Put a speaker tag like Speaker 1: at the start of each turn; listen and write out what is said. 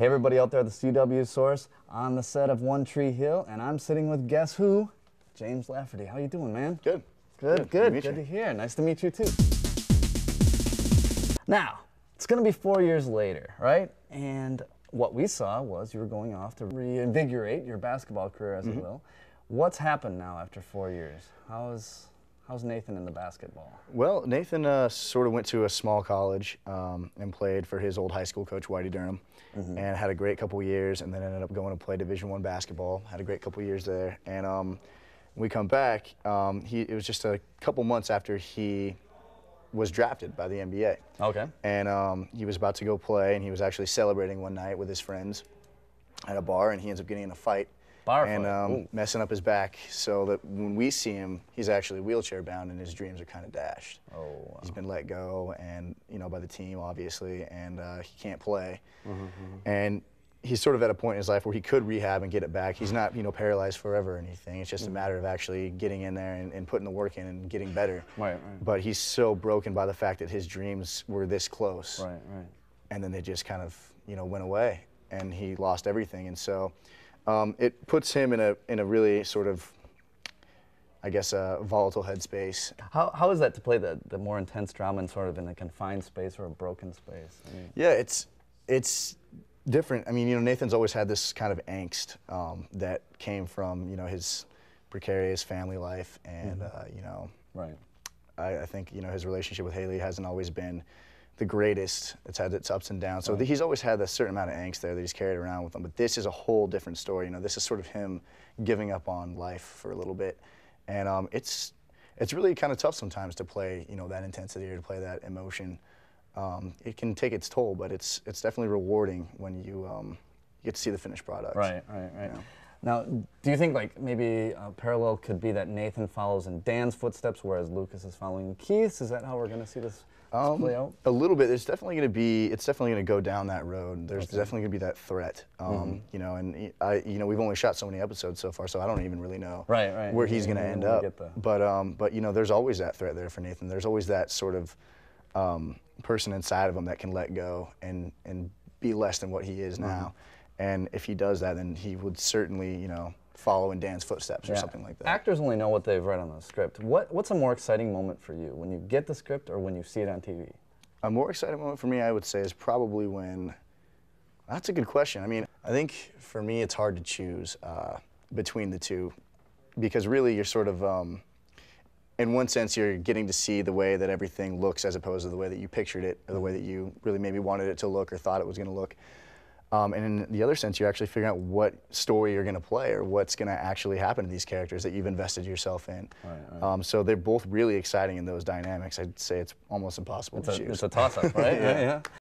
Speaker 1: Hey everybody out there at the CW Source on the set of One Tree Hill, and I'm sitting with guess who? James Lafferty. How you doing, man?
Speaker 2: Good.
Speaker 1: Good to hear. Nice to meet you too. Now, it's gonna be 4 years later, right? And what we saw was you were going off to reinvigorate your basketball career, as it will. What's happened now after 4 years? How's Nathan in the basketball?
Speaker 2: Well, Nathan sort of went to a small college and played for his old high school coach, Whitey Durham, and had a great couple years, and then ended up going to play Division I basketball. Had a great couple years there, and when we come back, it was just a couple months after he was drafted by the NBA.
Speaker 1: Okay.
Speaker 2: And he was about to go play, and he was actually celebrating one night with his friends at a bar, and he ends up getting in a fight. Messing up his back, so that when we see him, he's actually wheelchair bound and his dreams are kind of dashed.
Speaker 1: Oh, wow.
Speaker 2: He's been let go, and by the team obviously, and he can't play. And he's sort of at a point in his life where he could rehab and get it back. He's not paralyzed forever or anything. It's just a matter of actually getting in there and putting the work in and getting better.
Speaker 1: Right.
Speaker 2: But he's so broken by the fact that his dreams were this close.
Speaker 1: Right.
Speaker 2: And then they just kind of went away, and he lost everything. And so it puts him in a really sort of, I guess, a volatile headspace.
Speaker 1: How is that to play the more intense drama in sort of in a confined space or a broken space? I mean,
Speaker 2: yeah, it's different. I mean, Nathan's always had this kind of angst that came from his precarious family life, and
Speaker 1: right.
Speaker 2: I think his relationship with Haley hasn't always been the greatest. It's had its ups and downs. So he's always had a certain amount of angst there that he's carried around with him. But this is a whole different story. This is sort of him giving up on life for a little bit, and it's really kind of tough sometimes to play that intensity or to play that emotion. It can take its toll, but it's definitely rewarding when you get to see the finished product.
Speaker 1: Right. Now, do you think like maybe a parallel could be that Nathan follows in Dan's footsteps, whereas Lucas is following Keith's? Is that how we're going to see this play out?
Speaker 2: A little bit. It's definitely going to go down that road. There's definitely going to be that threat. And we've only shot so many episodes so far, so I don't even really know where he's going to end up. But there's always that threat there for Nathan. There's always that sort of person inside of him that can let go and be less than what he is now. And if he does that, then he would certainly, follow in Dan's footsteps or something like that.
Speaker 1: Actors only know what they've read on the script. What's a more exciting moment for you, when you get the script or when you see it on TV?
Speaker 2: A more exciting moment for me, I would say, is probably when. That's a good question. I mean, I think for me, it's hard to choose between the two, because really you're sort of, in one sense, you're getting to see the way that everything looks as opposed to the way that you pictured it, or the way that you really maybe wanted it to look or thought it was going to look. And in the other sense, you're actually figuring out what story you're going to play or what's going to actually happen to these characters that you've invested yourself in. Right. So they're both really exciting in those dynamics. I'd say it's almost impossible to choose.
Speaker 1: It's a toss-up, right?
Speaker 2: Yeah.